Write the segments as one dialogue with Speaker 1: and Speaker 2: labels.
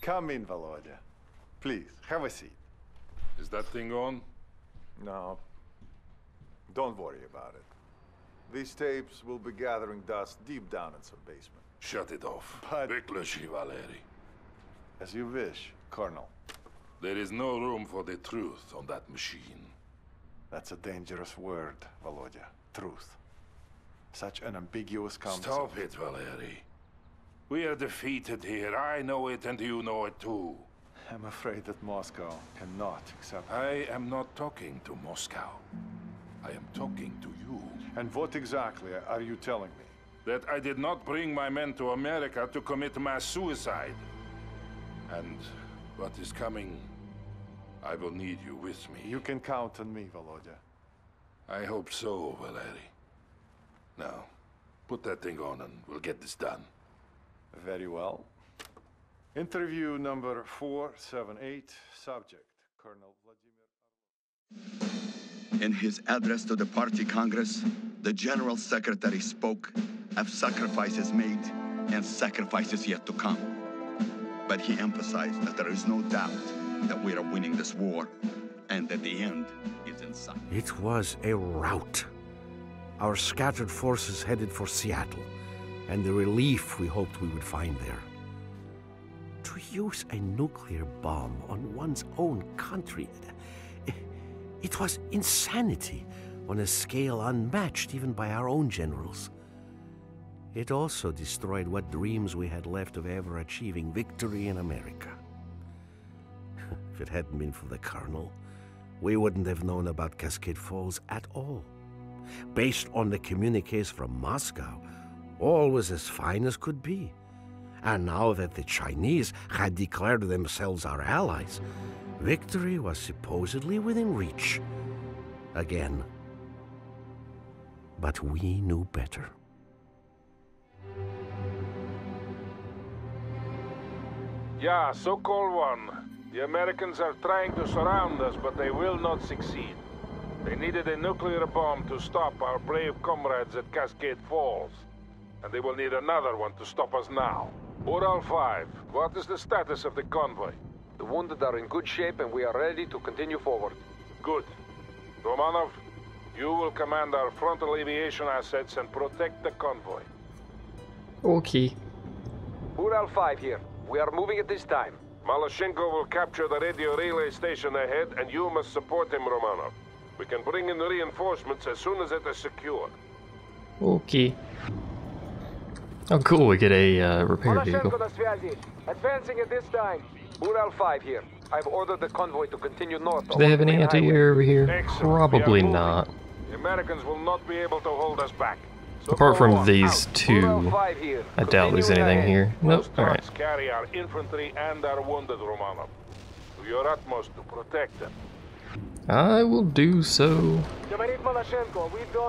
Speaker 1: Come in, Volodya. Please, have a seat.
Speaker 2: Is that thing on?
Speaker 1: No. Don't worry about it. These tapes will be gathering dust deep down in some basement.
Speaker 2: Shut it off.
Speaker 1: But...
Speaker 2: Vykleci, Valeri.
Speaker 1: As you wish, Colonel.
Speaker 2: There is no room for the truth on that machine.
Speaker 1: That's a dangerous word, Volodya. Truth. Such an ambiguous concept.
Speaker 2: Stop it, Valeri. We are defeated here. I know it and you know it too.
Speaker 1: I'm afraid that Moscow cannot accept...
Speaker 2: I am not talking to Moscow. I am talking to you.
Speaker 1: And what exactly are you telling me?
Speaker 2: That I did not bring my men to America to commit mass suicide. And what is coming, I will need you with me.
Speaker 1: You can count on me, Volodya.
Speaker 2: I hope so, Valeri. Now, put that thing on and we'll get this done.
Speaker 1: Very well. Interview number 478, subject, Colonel Vladimir.
Speaker 3: In his address to the party congress, the General Secretary spoke of sacrifices made and sacrifices yet to come. But he emphasized that there is no doubt that we are winning this war and that the end is in sight.
Speaker 4: It was a rout. Our scattered forces headed for Seattle, and the relief we hoped we would find there. To use a nuclear bomb on one's own country, it was insanity on a scale unmatched even by our own generals. It also destroyed what dreams we had left of ever achieving victory in America. If it hadn't been for the Colonel, we wouldn't have known about Cascade Falls at all. Based on the communiques from Moscow, all was as fine as could be. And now that the Chinese had declared themselves our allies, victory was supposedly within reach. Again. But we knew better.
Speaker 2: Yeah, so-called one. The Americans are trying to surround us, but they will not succeed. They needed a nuclear bomb to stop our brave comrades at Cascade Falls. And they will need another one to stop us now. Ural 5, what is the status of the convoy?
Speaker 5: The wounded are in good shape and we are ready to continue forward.
Speaker 2: Good. Romanov, you will command our frontal aviation assets and protect the convoy.
Speaker 6: Okay.
Speaker 5: Ural 5 here. We are moving at this time.
Speaker 2: Malashenko will capture the radio relay station ahead and you must support him, Romanov. We can bring in the reinforcements as soon as it is secure.
Speaker 6: Okay. Oh cool, we get a repair vehicle.
Speaker 5: Advancing at this time. Ural 5 here. I've ordered the convoy to continue north.
Speaker 6: Do they have any anti-air over here?
Speaker 2: Excellent.
Speaker 6: Probably not.
Speaker 2: The Americans will not be able to hold us back. So
Speaker 6: apart from these
Speaker 2: out.
Speaker 6: two, I doubt there's anything here. Nope, alright.
Speaker 2: Carry our infantry and our wounded, Romanov. Do your utmost to protect them.
Speaker 6: I will do so.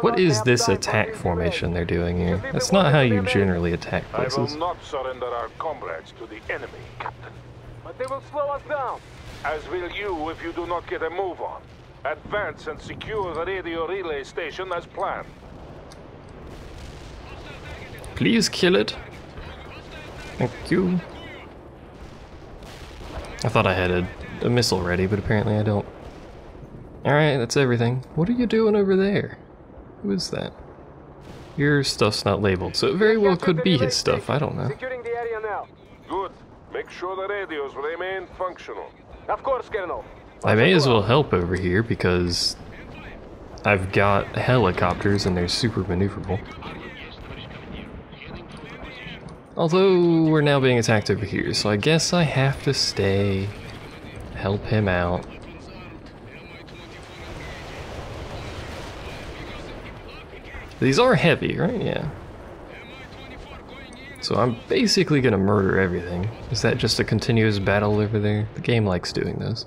Speaker 6: What is this attack formation they're doing here? That's not how you generally attack places.
Speaker 2: I will not surrender our comrades to the enemy, Captain.
Speaker 5: But they will slow us down.
Speaker 2: As will you if you do not get a move on. Advance and secure the radio relay station as planned.
Speaker 6: Please kill it. Thank you. I thought I had a missile ready, but apparently I don't. Alright, that's everything. What are you doing over there? Who is that? Your stuff's not labeled, so it very well could be his stuff, I don't know.
Speaker 5: Securing the area now.
Speaker 2: Good. Make sure the radios remain functional.
Speaker 5: Of course, Colonel.
Speaker 6: I may as well help over here because I've got helicopters and they're super maneuverable. Although we're now being attacked over here, so I guess I have to stay, help him out. These are heavy, right? Yeah. So I'm basically gonna murder everything. Is that just a continuous battle over there? The game likes doing this.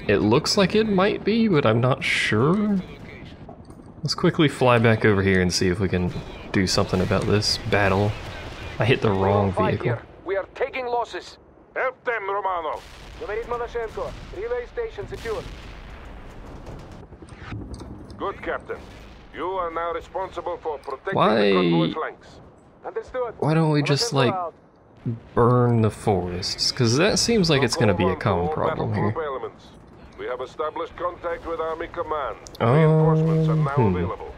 Speaker 6: It looks like it might be, but I'm not sure. Let's quickly fly back over here and see if we can do something about this battle. I hit the wrong vehicle.
Speaker 5: We are taking losses.
Speaker 2: Help them, Romanov.
Speaker 5: Говорит Malashenko. Relay station secure.
Speaker 2: Good, Captain. You are now responsible for protecting the convoy flanks.
Speaker 5: Understood.
Speaker 6: Why don't we just, like, burn the forests? Because that seems like it's going to be a common problem here.
Speaker 2: Elements. We have established contact with Army Command. Reinforcements are now available.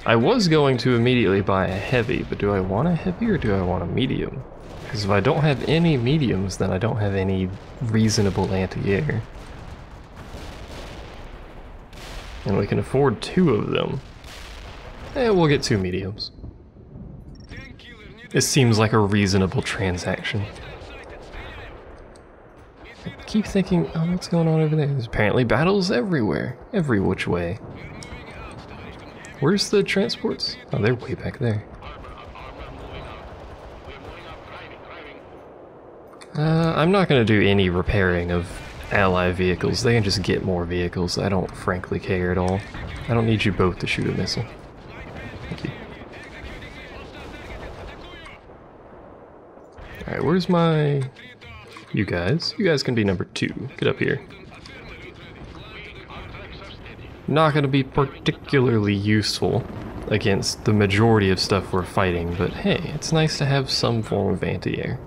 Speaker 6: I was going to immediately buy a heavy, but do I want a heavy or do I want a medium? Because if I don't have any mediums, then I don't have any reasonable anti-air. And we can afford 2 of them. We'll get 2 mediums. It seems like a reasonable transaction. I keep thinking, oh, what's going on over there? There's apparently battles everywhere, every which way. Where's the transports? Oh, they're way back there. I'm not going to do any repairing of ally vehicles. They can just get more vehicles. I don't frankly care at all. I don't need you both to shoot a missile. Thank you. Alright, where's my... You guys? You guys can be number 2. Get up here. Not going to be particularly useful against the majority of stuff we're fighting, but hey, it's nice to have some form of anti-air.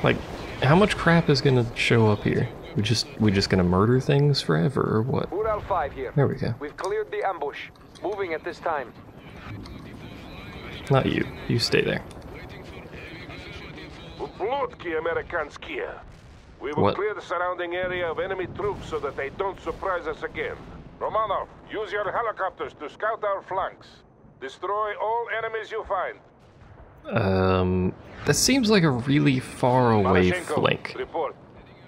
Speaker 6: Like, how much crap is going to show up here? We just going to murder things forever, or what?
Speaker 5: Ural 5 here.
Speaker 6: There we go.
Speaker 5: We've cleared the ambush. Moving at this time.
Speaker 6: Not you. You stay there.
Speaker 2: Uplotki Amerikanskia. We will clear the surrounding area of enemy troops so that they don't surprise us again. Romanov, use your helicopters to scout our flanks. Destroy all enemies you find.
Speaker 6: That seems like a really far away flank.
Speaker 2: Report.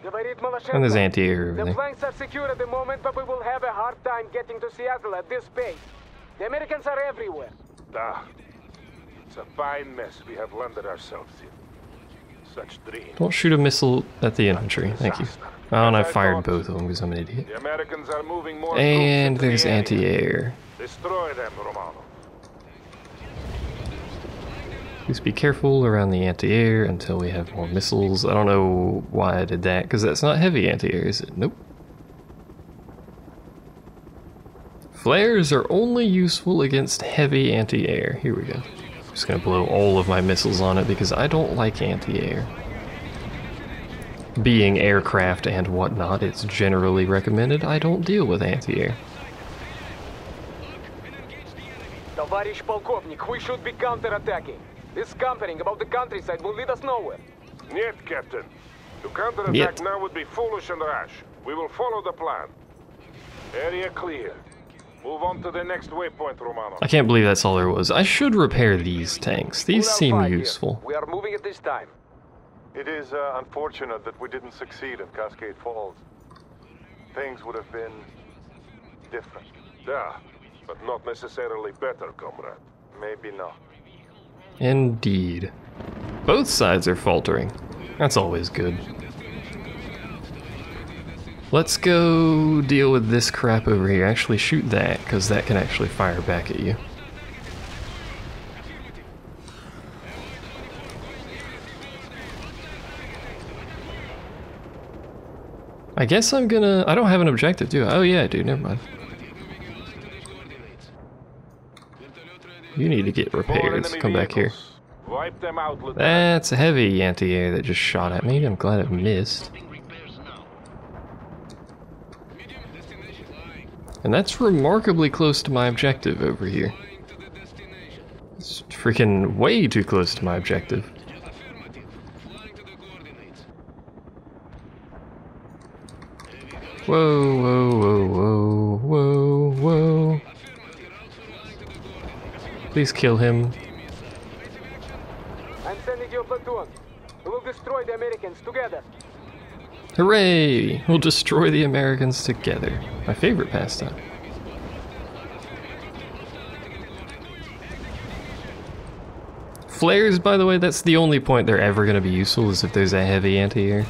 Speaker 6: And there's anti-air over
Speaker 5: The
Speaker 6: there.
Speaker 5: flanks are secure at the moment, but we will have a hard time getting to Seattle at this pace. The Americans are everywhere.
Speaker 2: It's a fine mess we have landed ourselves in. Such dreams.
Speaker 6: Don't shoot a missile at the infantry. Thank you. Oh, and I fired both of them because I'm an idiot.
Speaker 2: The Americans are moving more
Speaker 6: And
Speaker 2: troops into
Speaker 6: there's
Speaker 2: the area.
Speaker 6: anti-air.
Speaker 2: Destroy them, Romanov.
Speaker 6: Please be careful around the anti-air until we have more missiles. I don't know why I did that, because that's not heavy anti-air, is it? Nope. Flares are only useful against heavy anti-air. Here we go. I'm just gonna blow all of my missiles on it because I don't like anti-air. Being aircraft and whatnot, it's generally recommended I don't deal with anti-air.
Speaker 5: Товарищ полковник, we should be counterattacking. This scampering about the countryside will lead us nowhere.
Speaker 2: Niet, Captain. To counterattack
Speaker 6: Niet.
Speaker 2: now would be foolish and rash. We will follow the plan. Area clear. Move on to the next waypoint, Romanov.
Speaker 6: I can't believe that's all there was. I should repair these tanks. These
Speaker 5: Ural
Speaker 6: seem
Speaker 5: 5 here.
Speaker 6: useful.
Speaker 5: We are moving at this time.
Speaker 1: It is unfortunate that we didn't succeed in Cascade Falls. Things would have been different.
Speaker 2: Yeah, but not necessarily better, comrade.
Speaker 1: Maybe not.
Speaker 6: Indeed. Both sides are faltering. That's always good. Let's go deal with this crap over here. Actually shoot that, because that can actually fire back at you. I guess I'm gonna... I don't have an objective, do I? Oh yeah, I do. Never mind. You need to get repaired. So come back here.
Speaker 2: Wipe them out, Lieutenant.
Speaker 6: That's a heavy anti-air that just shot at me. I'm glad it missed. And that's remarkably close to my objective over here. It's freaking way too close to my objective. Whoa, whoa, whoa, whoa, whoa, whoa. Please kill him.
Speaker 5: I'm sending you a platoon. We will destroy the Americans together.
Speaker 6: Hooray! We'll destroy the Americans together. My favorite pastime. Flares, by the way, that's the only point they're ever going to be useful is if there's a heavy anti-air.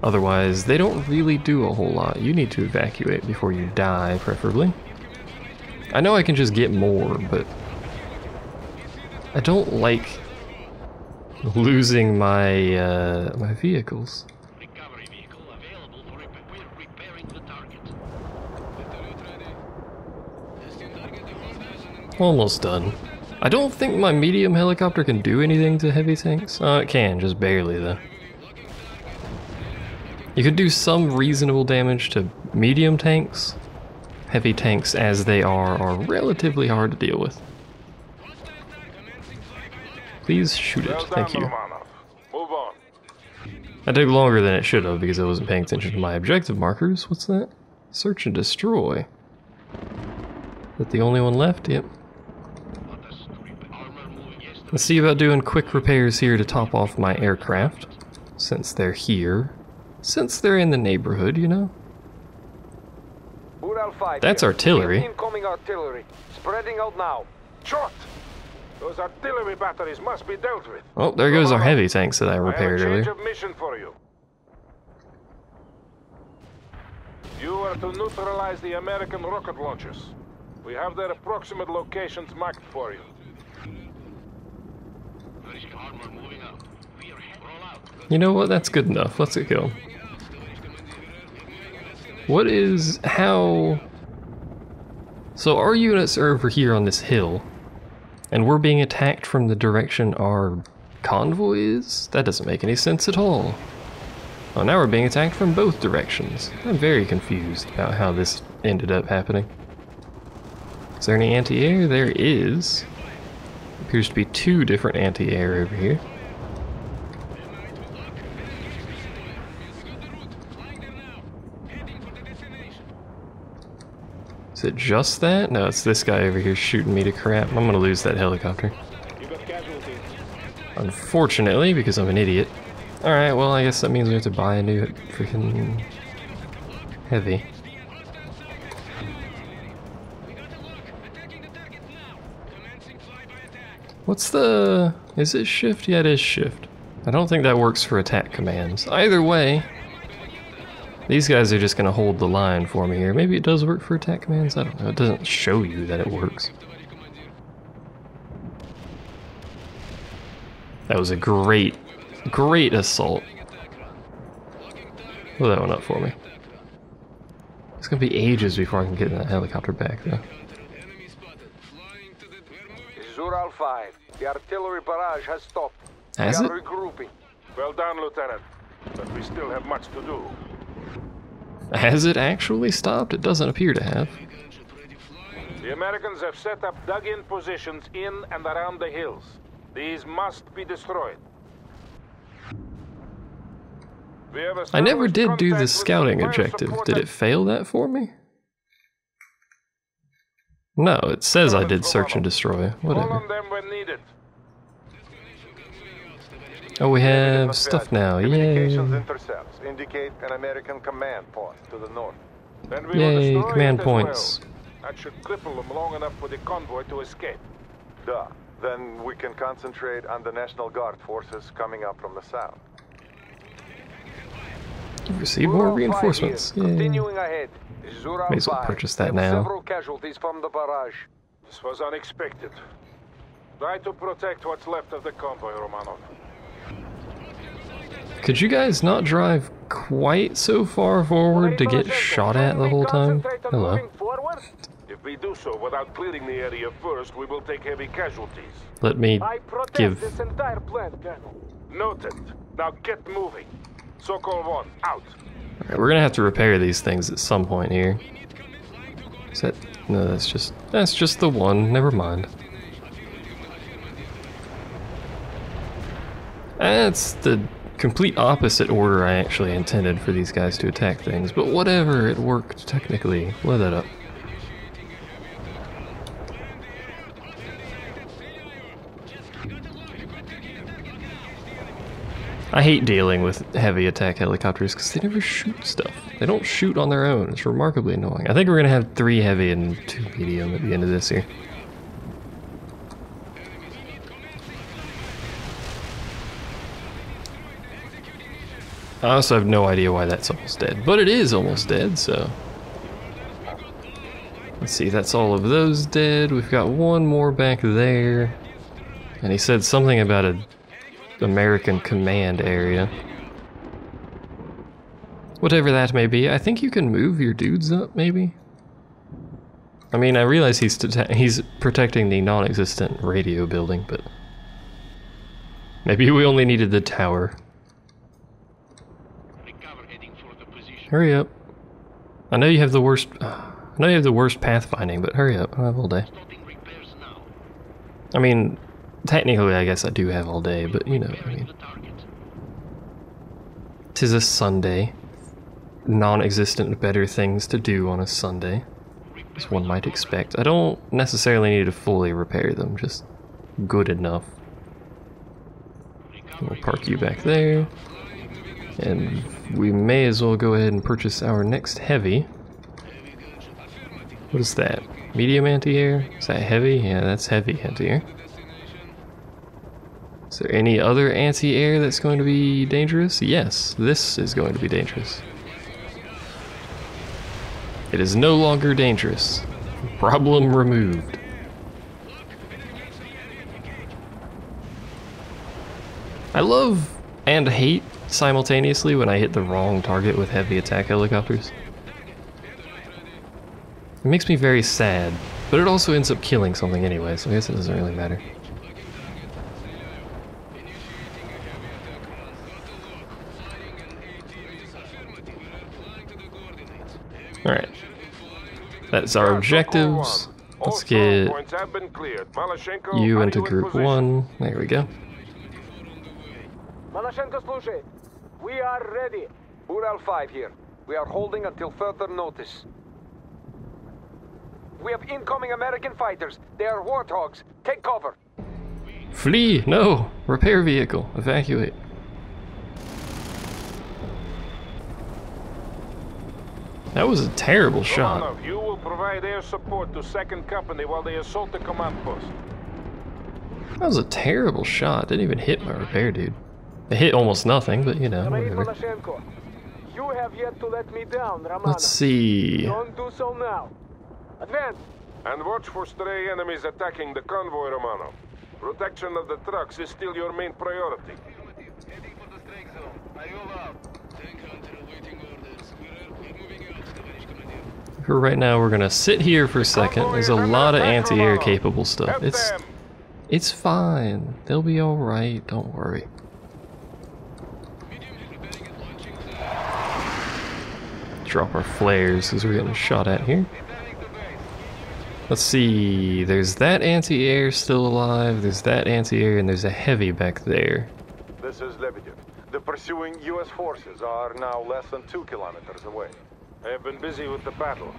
Speaker 6: Otherwise, they don't really do a whole lot. You need to evacuate before you die, preferably. I know I can just get more, but I don't like losing my my vehicles. Almost done. I don't think my medium helicopter can do anything to heavy tanks. It can, just barely though. You could do some reasonable damage to medium tanks. Heavy tanks as they are relatively hard to deal with. Please shoot it, thank you.
Speaker 2: Move on.
Speaker 6: That took longer than it should have because I wasn't paying attention to my objective markers. What's that? Search and destroy. Is that the only one left? Yep. Let's see about doing quick repairs here to top off my aircraft. Since they're here. Since they're in the neighborhood, you know?
Speaker 5: Ural 5
Speaker 6: That's
Speaker 5: here.
Speaker 6: artillery.
Speaker 5: Incoming artillery. Spreading out now.
Speaker 2: Shot! Those artillery batteries must be dealt with.
Speaker 6: Oh, there goes our heavy tanks that I repaired
Speaker 2: I have a change
Speaker 6: earlier.
Speaker 2: of mission for you. You are to neutralize the American rocket launchers. We have their approximate locations marked for you.
Speaker 6: You know what? That's good enough. Let's get going. What is... how... So our units are over here on this hill. And we're being attacked from the direction our convoy is? That doesn't make any sense at all. Oh, now we're being attacked from both directions. I'm very confused about how this ended up happening. Is there any anti-air? There is. Appears to be 2 different anti-air over here. Is it just that? No, it's this guy over here shooting me to crap. I'm gonna lose that helicopter. Unfortunately, because I'm an idiot. Alright, well, I guess that means we have to buy a new freaking heavy. What's the... is it shift? Yeah, it is shift. I don't think that works for attack commands. Either way, these guys are just gonna hold the line for me here. Maybe it does work for attack commands? I don't know. It doesn't show you that it works. That was a great assault. Blow that one up for me. It's gonna be ages before I can get that helicopter back, though.
Speaker 5: This is Ural 5. The artillery barrage has stopped.
Speaker 6: Has
Speaker 5: we
Speaker 6: it?
Speaker 5: are regrouping.
Speaker 2: Well done, Lieutenant. But we still have much to do.
Speaker 6: Has it actually stopped? It doesn't appear to have.
Speaker 2: The Americans have set up dug-in positions in and around the hills. These must be destroyed. We have
Speaker 6: I never
Speaker 2: established
Speaker 6: did do
Speaker 2: contact
Speaker 6: the
Speaker 2: with
Speaker 6: scouting
Speaker 2: fire
Speaker 6: objective.
Speaker 2: support
Speaker 6: Did
Speaker 2: at-
Speaker 6: it fail that for me? No, it says I did search and destroy.
Speaker 2: Call
Speaker 6: Whatever.
Speaker 2: on them when needed.
Speaker 6: Oh, we have stuff now.
Speaker 1: Communications
Speaker 6: Yay.
Speaker 1: intercepts indicate an American command post to the north.
Speaker 2: Then we will
Speaker 6: Yay,
Speaker 2: destroy
Speaker 6: command
Speaker 2: it as
Speaker 6: points.
Speaker 2: well. That should cripple them long enough for the convoy to escape.
Speaker 1: Duh. Then we can concentrate on the National Guard forces coming up from the south.
Speaker 6: Receive more
Speaker 5: Ural 5
Speaker 6: reinforcements.
Speaker 5: here.
Speaker 6: Yay.
Speaker 5: Continuing ahead. This is Ural
Speaker 6: May as well
Speaker 5: 5.
Speaker 6: purchase that
Speaker 5: We have
Speaker 6: now.
Speaker 5: several casualties from the barrage.
Speaker 2: This was unexpected. Try to protect what's left of the convoy, Romanov.
Speaker 6: Could you guys not drive quite so far forward to get shot at the whole time? Hello.
Speaker 2: If we do so without clearing the area first, we will take heavy casualties.
Speaker 6: Let me
Speaker 5: I protest
Speaker 6: give...
Speaker 5: this entire plant, Colonel.
Speaker 2: Noted. Now get moving. Sokol 1, out.
Speaker 6: Alright, we're gonna have to repair these things at some point here. Is that... no, that's just the one. Never mind. That's the complete opposite order I actually intended for these guys to attack things, but whatever, it worked technically. Blow that up. I hate dealing with heavy attack helicopters because they never shoot stuff. They don't shoot on their own. It's remarkably annoying. I think we're gonna have 3 heavy and 2 medium at the end of this here. I also have no idea why that's almost dead, but it is almost dead, so... Let's see, that's all of those dead. We've got one more back there. And he said something about a American command area. Whatever that may be, I think you can move your dudes up, maybe? I mean, I realize he's protecting the non-existent radio building, but maybe we only needed the tower. Hurry up. I know you have the worst pathfinding, but hurry up. I have all day. I mean, technically I guess I do have all day, but you know what I mean. 'Tis a Sunday. Non-existent better things to do on a Sunday, as one might expect. I don't necessarily need to fully repair them, just good enough. We'll park you back there. And we may as well go ahead and purchase our next heavy. What is that? Medium anti-air? Is that heavy? Yeah, that's heavy anti-air. Is there any other anti-air that's going to be dangerous? Yes, this is going to be dangerous. It is no longer dangerous. Problem removed. I love and hate simultaneously when I hit the wrong target with heavy attack helicopters. It makes me very sad, but it also ends up killing something anyway, so I guess it doesn't really matter. Alright. That's our objectives. Let's get you into Group 1. There we go.
Speaker 5: Malashenko, слушай. We are ready. Ural 5 here. We are holding until further notice. We have incoming American fighters. They are warthogs. Take cover.
Speaker 6: Flee! No! Repair vehicle. Evacuate. That was a terrible shot.
Speaker 2: Romanov, you will provide air support to 2nd Company while they assault the command post.
Speaker 6: That was a terrible shot. Didn't even hit my repair dude. It hit almost nothing, but you know, whatever.
Speaker 5: Malashenko, you have yet to let me down, Romanov.
Speaker 6: Let's see.
Speaker 5: Don't do so now. Advance.
Speaker 2: And watch for stray enemies attacking the convoy, Romanov. Protection of the trucks is still your main priority.
Speaker 6: For right now, we're gonna sit here for a second. There's a lot of anti-air capable stuff. It's fine. They'll be all right. Don't worry. Drop our flares because we're getting shot at here. Let's see. There's that anti-air still alive. There's that anti-air, and there's a heavy back there.
Speaker 1: This is Lebedev. The pursuing U.S. forces are now less than 2 kilometers away.
Speaker 2: I have been busy with the battle.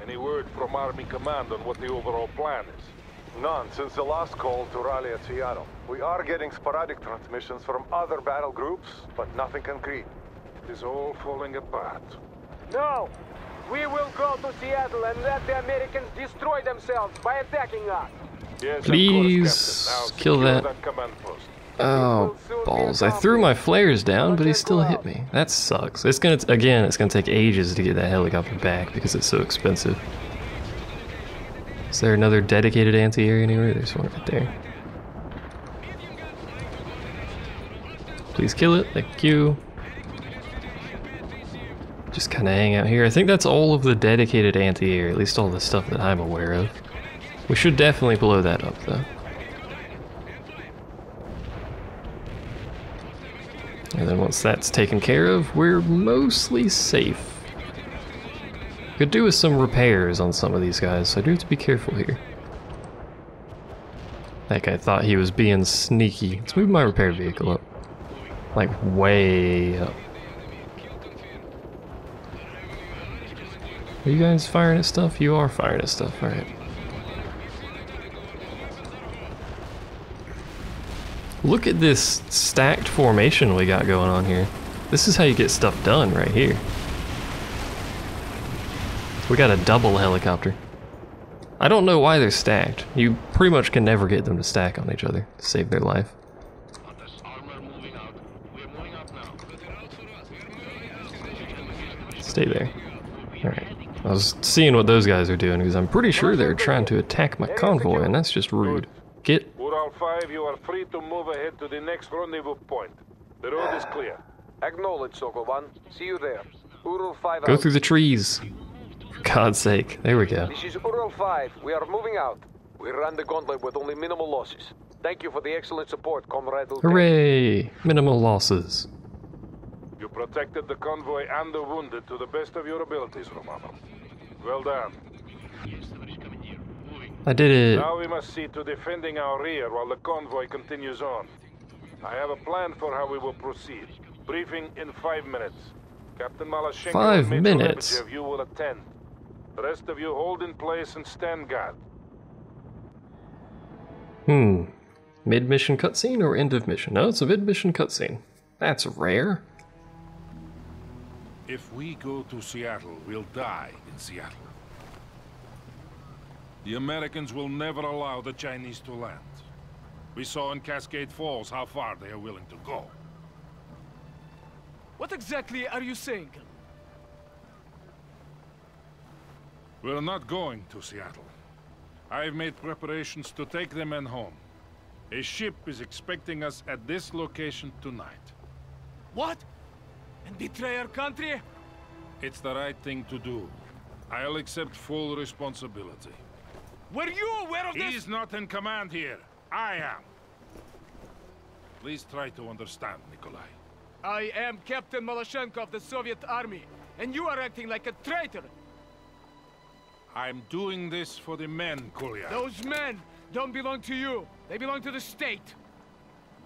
Speaker 2: Any word from Army Command on what the overall plan is?
Speaker 1: None since the last call to rally at Seattle. We are getting sporadic transmissions from other battle groups, but nothing concrete.
Speaker 2: It is all falling apart.
Speaker 5: No! We will go to Seattle and let the Americans destroy themselves by attacking us.
Speaker 2: Yes,
Speaker 6: Please
Speaker 2: of course, Captain. Now
Speaker 6: kill
Speaker 2: secure
Speaker 6: that.
Speaker 2: command post.
Speaker 6: Oh, balls. I threw my flares down, but he still hit me. That sucks. It's gonna take ages to get that helicopter back because it's so expensive. Is there another dedicated anti-air anywhere? There's one right there. Please kill it. Thank you. Just kind of hang out here. I think that's all of the dedicated anti-air, at least all the stuff that I'm aware of. We should definitely blow that up, though. And then once that's taken care of, we're mostly safe. Could do with some repairs on some of these guys, so I do have to be careful here. That guy thought he was being sneaky. Let's move my repair vehicle up. Like, way up. Are you guys firing at stuff? You are firing at stuff, alright. Look at this stacked formation we got going on here. This is how you get stuff done right here. We got a double helicopter. I don't know why they're stacked. You pretty much can never get them to stack on each other to save their life. Stay there. Alright. I was seeing what those guys are doing because I'm pretty sure they're trying to attack my convoy, and that's just rude. Get...
Speaker 2: Ural 5, you are free to move ahead to the next rendezvous point. The road is clear.
Speaker 5: Acknowledge, Sokol 1. See you there. Ural 5
Speaker 6: Go through the trees. For God's sake. There we go.
Speaker 5: This is Ural Ural 5, we are moving out. We ran the gauntlet with only minimal losses. Thank you for the excellent support, Comrade Lieutenant.
Speaker 6: Hooray! Minimal losses.
Speaker 2: You protected the convoy and the wounded to the best of your abilities, Romanov. Well done.
Speaker 6: I did it.
Speaker 2: Now we must see to defending our rear while the convoy continues on. I have a plan for how we will proceed. Briefing in 5 minutes. Captain Malashenko
Speaker 6: 5
Speaker 2: and Major
Speaker 6: minutes?
Speaker 2: Lebedev, you will attend. The rest of you hold in place and stand guard.
Speaker 6: Mid-mission cutscene or end of mission? No, it's a mid-mission cutscene. That's rare.
Speaker 2: If we go to Seattle, we'll die in Seattle. The Americans will never allow the Chinese to land. We saw in Cascade Falls how far they are willing to go.
Speaker 7: What exactly are you saying?
Speaker 2: We're not going to Seattle. I've made preparations to take the men home. A ship is expecting us at this location tonight.
Speaker 7: What? And betray our country?
Speaker 2: It's the right thing to do. I'll accept full responsibility.
Speaker 7: Were you aware of this?
Speaker 2: He's not in command here. I am. Please try to understand, Nikolai.
Speaker 7: I am Captain Malashenko of the Soviet Army, and you are acting like a traitor.
Speaker 2: I'm doing this for the men, Kolya.
Speaker 7: Those men don't belong to you. They belong to the state.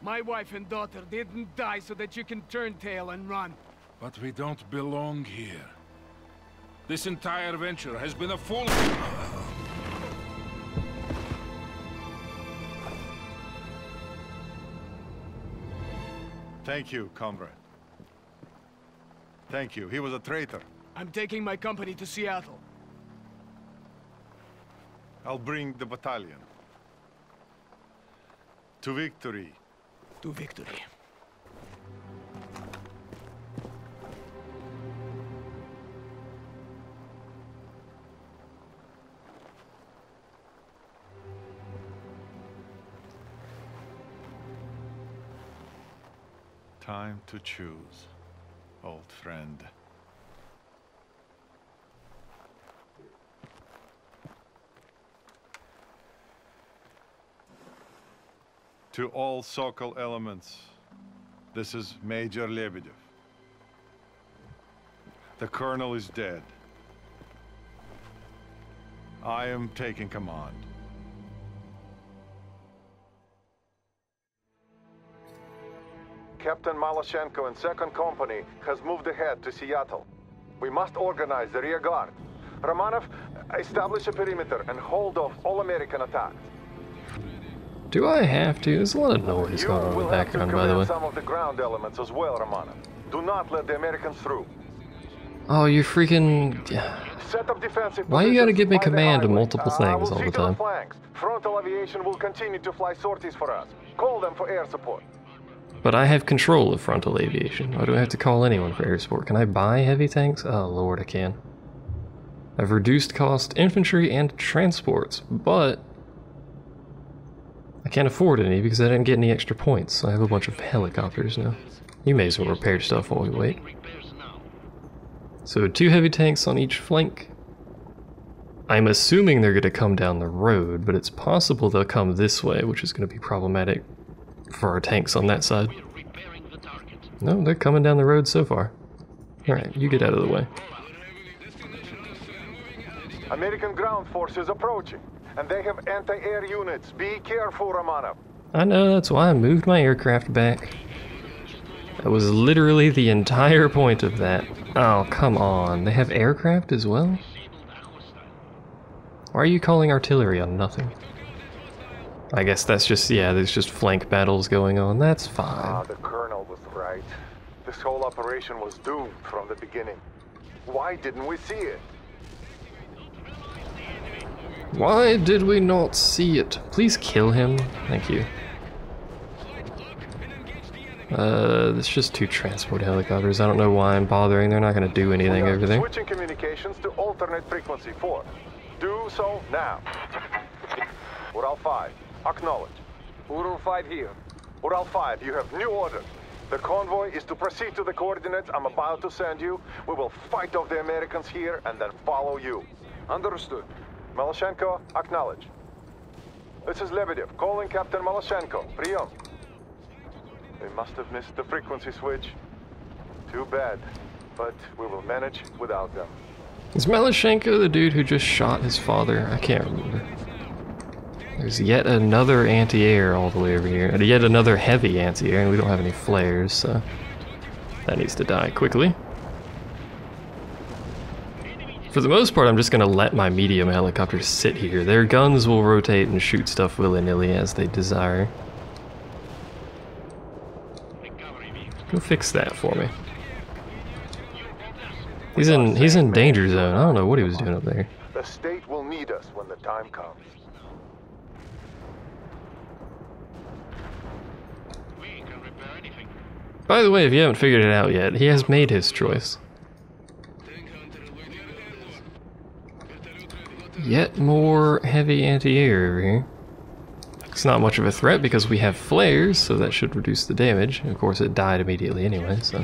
Speaker 7: My wife and daughter didn't die so that you can turn tail and run.
Speaker 2: But we don't belong here. This entire venture has been a full...
Speaker 1: Thank you, comrade. Thank you. He was a traitor.
Speaker 7: I'm taking my company to Seattle.
Speaker 1: I'll bring the battalion. To victory.
Speaker 7: To victory.
Speaker 1: Time to choose, old friend. To all Sokol elements, this is Major Lebedev. The colonel is dead. I am taking command. Captain Malashenko and 2nd Company has moved ahead to Seattle. We must organize the rear guard. Romanov, establish a perimeter and hold off all American attacks.
Speaker 6: Do I have to? There's a lot of noise going on in the background, by the way.
Speaker 1: Some of the ground elements as well, Romanov. Do not let the Americans through.
Speaker 6: Oh, you freaking...
Speaker 1: Set up defensive
Speaker 6: Why you gotta give me
Speaker 1: positions by the
Speaker 6: command of
Speaker 1: highway.
Speaker 6: multiple things all the time?
Speaker 1: Frontal aviation will continue to fly sorties for us. Call them for air support.
Speaker 6: But I have control of frontal aviation. Why do I have to call anyone for air support? Can I buy heavy tanks? Oh lord, I can. I've reduced cost infantry and transports, but I can't afford any because I didn't get any extra points. So I have a bunch of helicopters now. You may as well repair stuff while we wait. So 2 heavy tanks on each flank. I'm assuming they're going to come down the road, but it's possible they'll come this way, which is going to be problematic for our tanks on that side. No, they're coming down the road so far. Alright, you get out of the way.
Speaker 1: American ground forces approaching, and they have anti-air units. Be careful, Romanov.
Speaker 6: I know, that's why I moved my aircraft back. That was literally the entire point of that. Oh, come on. They have aircraft as well? Why are you calling artillery on nothing? I guess that's just, yeah, there's just flank battles going on. That's fine.
Speaker 1: The colonel was right. This whole operation was doomed from the beginning. Why didn't we see it?
Speaker 6: Why did we not see it? Please kill him. Thank you. There's just 2 transport helicopters. I don't know why I'm bothering. They're not going to do anything over there.
Speaker 1: Switching communications to alternate frequency 4. Do so now. Ural 5, acknowledge.
Speaker 5: Ural 5 here.
Speaker 1: Ural 5, you have new orders. The convoy is to proceed to the coordinates I'm about to send you. We will fight off the Americans here and then follow you.
Speaker 5: Understood.
Speaker 1: Maloshenko, acknowledge. This is Lebedev, calling Captain Maloshenko. Прием. They must have missed the frequency switch. Too bad, but we will manage without them.
Speaker 6: Is Maloshenko the dude who just shot his father? I can't remember. There's yet another anti-air all the way over here, and yet another heavy anti-air, and we don't have any flares, so that needs to die quickly. For the most part, I'm just going to let my medium helicopters sit here. Their guns will rotate and shoot stuff willy-nilly as they desire. Go fix that for me. He's in danger zone. I don't know what he was doing up there.
Speaker 1: The state will need us when the time comes.
Speaker 6: By the way, if you haven't figured it out yet, he has made his choice. Yet more heavy anti-air over here. It's not much of a threat because we have flares, so that should reduce the damage. Of course, it died immediately anyway, so...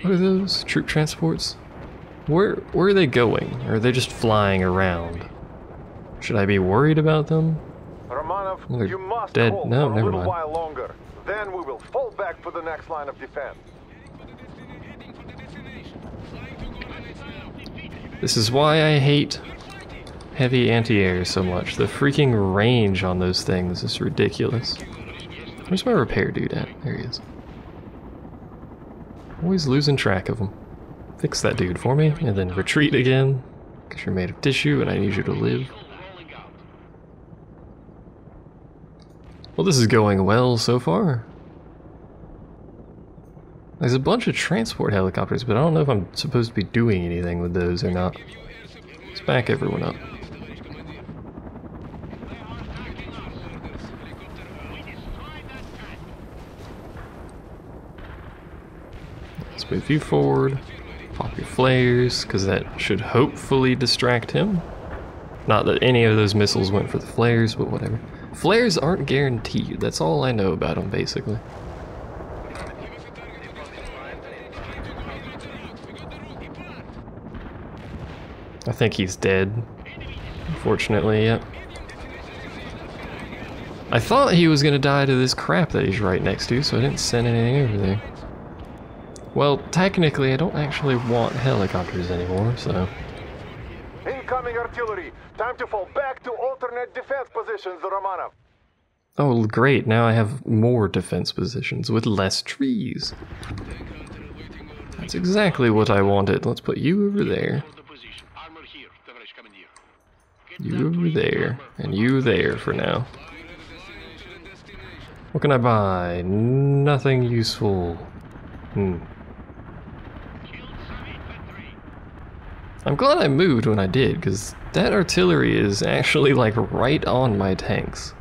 Speaker 6: What are those? Troop transports? Where are they going? Or are they just flying around? Should I be worried about them?
Speaker 1: Romanov,
Speaker 6: Well, they're
Speaker 1: you must
Speaker 6: dead.
Speaker 1: hold
Speaker 6: No,
Speaker 1: for a
Speaker 6: never
Speaker 1: little
Speaker 6: mind.
Speaker 1: while longer. Then we will fall back for the next line of defense.
Speaker 6: This is why I hate heavy anti-air so much. The freaking range on those things is ridiculous. Where's my repair dude at? There he is. Always losing track of him. Fix that dude for me, and then retreat again, because you're made of tissue and I need you to live. Well, this is going well so far. There's a bunch of transport helicopters, but I don't know if I'm supposed to be doing anything with those or not. Let's back everyone up. Let's move you forward. Pop your flares, because that should hopefully distract him. Not that any of those missiles went for the flares, but whatever. Flares aren't guaranteed, that's all I know about them, basically. I think he's dead, unfortunately, yep. I thought he was gonna die to this crap that he's right next to, so I didn't send anything over there. Well, technically, I don't actually want helicopters anymore, so...
Speaker 1: Incoming artillery! Time to fall back to alternate defense positions, Romanov.
Speaker 6: Oh, great, now I have more defense positions with less trees. That's exactly what I wanted. Let's put you over there. You over there, and you there for now. What can I buy? Nothing useful. I'm glad I moved when I did, because that artillery is actually like right on my tanks.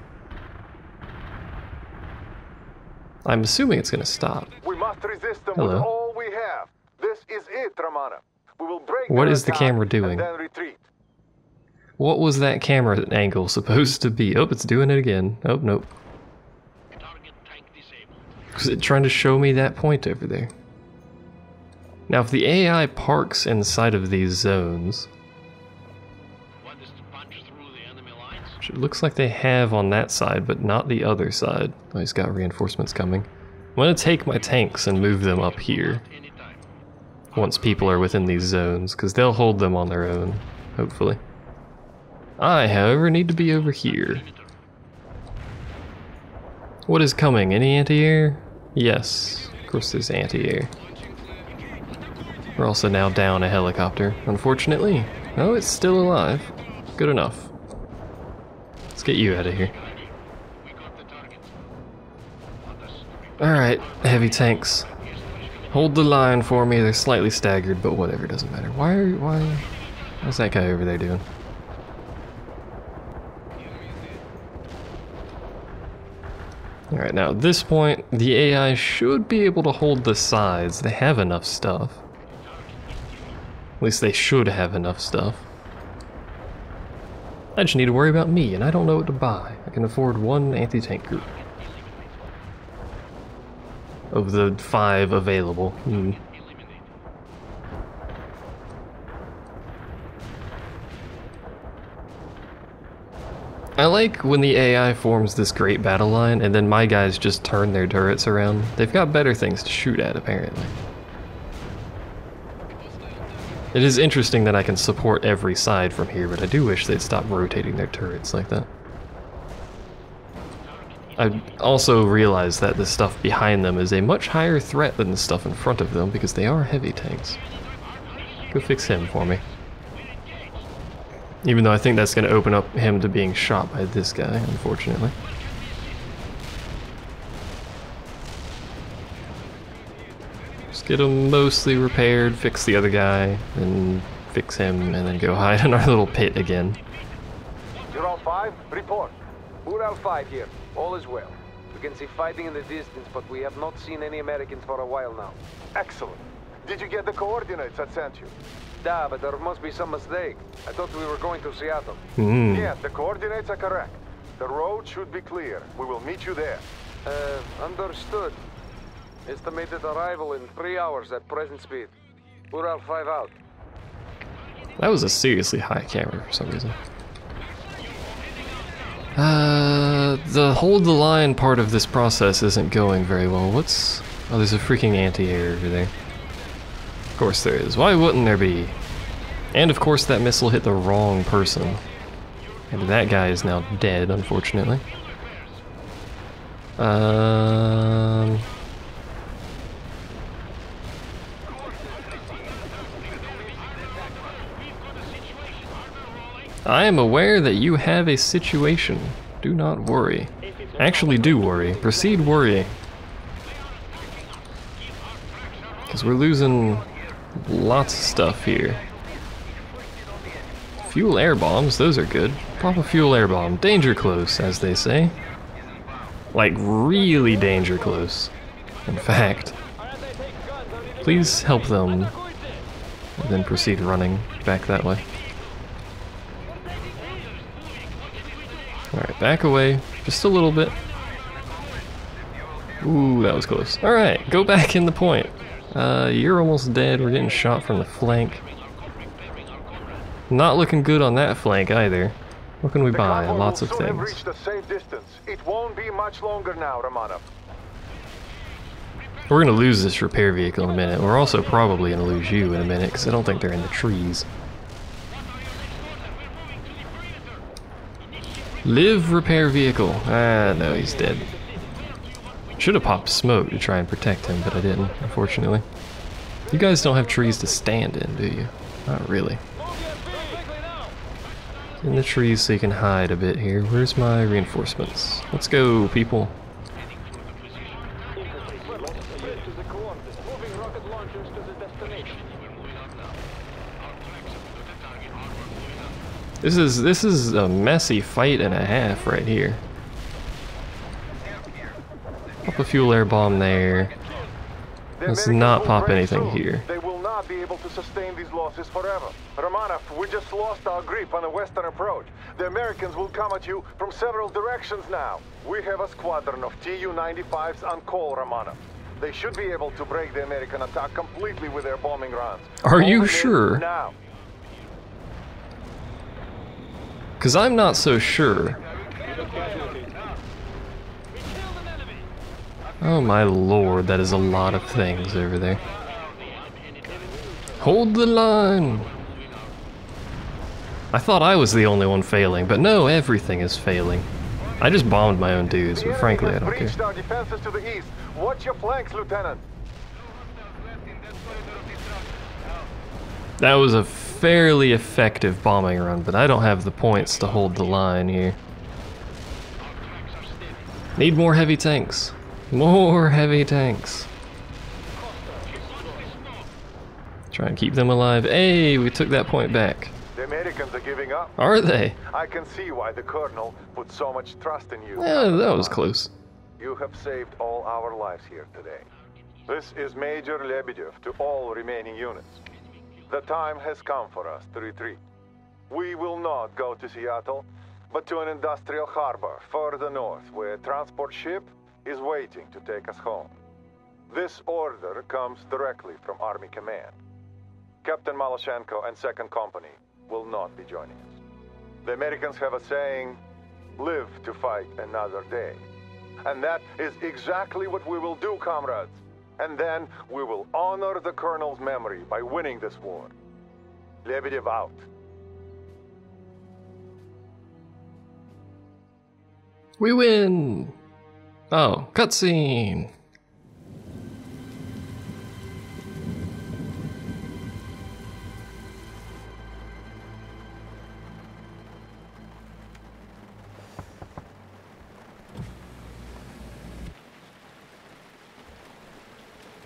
Speaker 6: I'm assuming it's gonna stop.
Speaker 1: We must resist them
Speaker 6: Hello.
Speaker 1: with all we have. This is it, Romanov. We will break
Speaker 6: What
Speaker 1: their
Speaker 6: is the
Speaker 1: attack
Speaker 6: camera doing?
Speaker 1: and then retreat.
Speaker 6: What was that camera angle supposed to be? Oh, it's doing it again. Oh, nope. Was it trying to show me that point over there? Now, if the AI parks inside of these zones, which it looks like they have on that side, but not the other side. Oh, he's got reinforcements coming. I'm gonna take my tanks and move them up here once people are within these zones, because they'll hold them on their own, hopefully. I, however, need to be over here. What is coming? Any anti-air? Yes, of course there's anti-air. We're also now down a helicopter, unfortunately. Oh, it's still alive. Good enough. Let's get you out of here. Alright, heavy tanks. Hold the line for me. They're slightly staggered, but whatever, doesn't matter. What's that guy over there doing? Alright, now at this point, the AI should be able to hold the sides. They have enough stuff. At least they should have enough stuff. I just need to worry about me, and I don't know what to buy. I can afford one anti-tank group. Of the 5 available. I like when the AI forms this great battle line and then my guys just turn their turrets around. They've got better things to shoot at, apparently. It is interesting that I can support every side from here, but I do wish they'd stop rotating their turrets like that. I also realize that the stuff behind them is a much higher threat than the stuff in front of them because they are heavy tanks. Go fix him for me. Even though I think that's going to open up him to being shot by this guy, unfortunately. Just get him mostly repaired, fix the other guy, and fix him, and then go hide in our little pit again.
Speaker 5: Ural 5, report. Ural 5 here. All is well. We can see fighting in the distance, but we have not seen any Americans for a while now.
Speaker 1: Excellent. Did you get the coordinates I sent you?
Speaker 5: Da, but there must be some mistake. I thought we were going to Seattle.
Speaker 1: Yeah, the coordinates are correct. The road should be clear. We will meet you there.
Speaker 5: Understood. Estimated arrival in 3 hours at present speed. Ural 5 out.
Speaker 6: That was a seriously high camera for some reason. The hold the line part of this process isn't going very well. What's... Oh, there's a freaking anti-air over there. Of course there is. Why wouldn't there be? And of course that missile hit the wrong person. And that guy is now dead, unfortunately. I am aware that you have a situation. Do not worry. Actually do worry. Proceed worrying. Because we're losing lots of stuff here. Fuel air bombs, those are good. Pop a fuel air bomb. Danger close, as they say. Like, really danger close. In fact. Please help them. And then proceed running back that way. Alright, back away. Just a little bit. Ooh, that was close. Alright, go back in the point. You're almost dead. We're getting shot from the flank. Not looking good on that flank either. What can we buy? Lots of things.
Speaker 1: Reached a safe distance. It won't be much longer now, Romanov.
Speaker 6: We're gonna lose this repair vehicle in a minute. We're also probably gonna lose you in a minute because I don't think they're in the trees. Live repair vehicle. Ah, no, he's dead. Should have popped smoke to try and protect him, but I didn't, unfortunately. You guys don't have trees to stand in, do you? Not really. In the trees so you can hide a bit here. Where's my reinforcements? Let's go, people. This is a messy fight and a half right here. Pop a fuel air bomb there. Let's not pop anything here.
Speaker 1: They will not be able to sustain these losses forever. Romanov, we just lost our grip on the western approach. The Americans will come at you from several directions now. We have a squadron of Tu-95s on call, Romanov. They should be able to break the American attack completely with their bombing runs.
Speaker 6: Are you sure?
Speaker 1: Now.
Speaker 6: Because I'm not so sure. Oh my lord, that is a lot of things over there. Hold the line! I thought I was the only one failing, but no, everything is failing. I just bombed my own dudes, but frankly I don't care.
Speaker 1: Breached our defenses to the east. Watch your flanks, Lieutenant.
Speaker 6: That was a fairly effective bombing run, but I don't have the points to hold the line here. Need more heavy tanks. More heavy tanks. Try and keep them alive. Hey, we took that point back.
Speaker 1: The Americans are giving up.
Speaker 6: Are they?
Speaker 1: I can see why the Colonel put so much trust in you.
Speaker 6: Yeah, that was close.
Speaker 1: You have saved all our lives here today. This is Major Lebedev to all remaining units. The time has come for us to retreat. We will not go to Seattle, but to an industrial harbor further north where a transport ship is waiting to take us home. This order comes directly from Army Command. Captain Maloshenko and 2nd Company will not be joining us. The Americans have a saying, live to fight another day. And that is exactly what we will do, comrades. And then we will honor the Colonel's memory by winning this war. Lebedev out.
Speaker 6: We win! Oh, cutscene!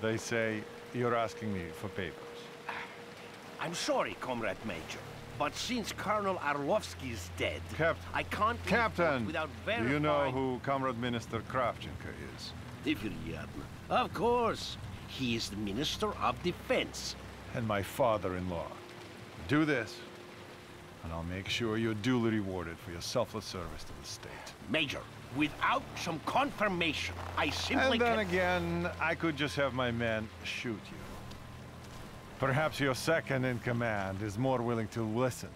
Speaker 8: They say you're asking me for papers.
Speaker 9: I'm sorry, Comrade Major, but since Colonel Arlovsky is dead, I can't leave
Speaker 8: Captain,
Speaker 9: without
Speaker 8: do
Speaker 9: verifying...
Speaker 8: you know who Comrade Minister Kravchenko is?
Speaker 9: Of course. He is the Minister of Defense.
Speaker 8: And my father-in-law. Do this, and I'll make sure you're duly rewarded for your selfless service to the state.
Speaker 9: Major, without some confirmation, I simply
Speaker 8: And then again, I could just have my men shoot you. Perhaps your second in command is more willing to listen.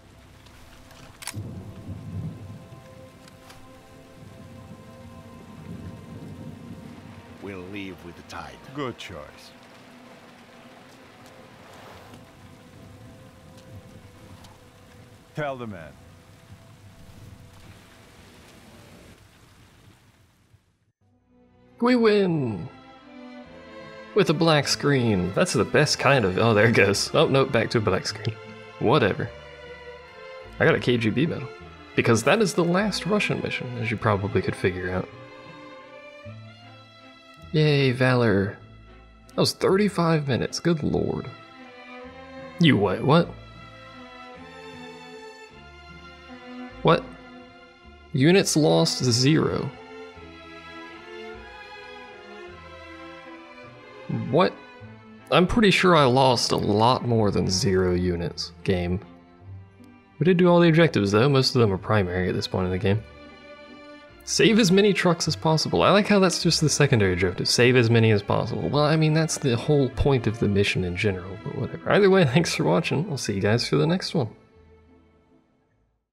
Speaker 9: We'll leave with the tide.
Speaker 8: Good choice. Tell the men.
Speaker 6: We win! With a black screen. That's the best kind of... Oh, there it goes. Oh, no, back to a black screen. Whatever. I got a KGB medal. Because that is the last Russian mission, as you probably could figure out. Yay, Valor. That was 35 minutes, good lord. You what? What? What? Units lost 0. What? I'm pretty sure I lost a lot more than 0 units, game. We did do all the objectives though, most of them are primary at this point in the game. Save as many trucks as possible. I like how that's just the secondary objective, save as many as possible. Well, I mean, that's the whole point of the mission in general, but whatever. Either way, thanks for watching. I'll see you guys for the next one.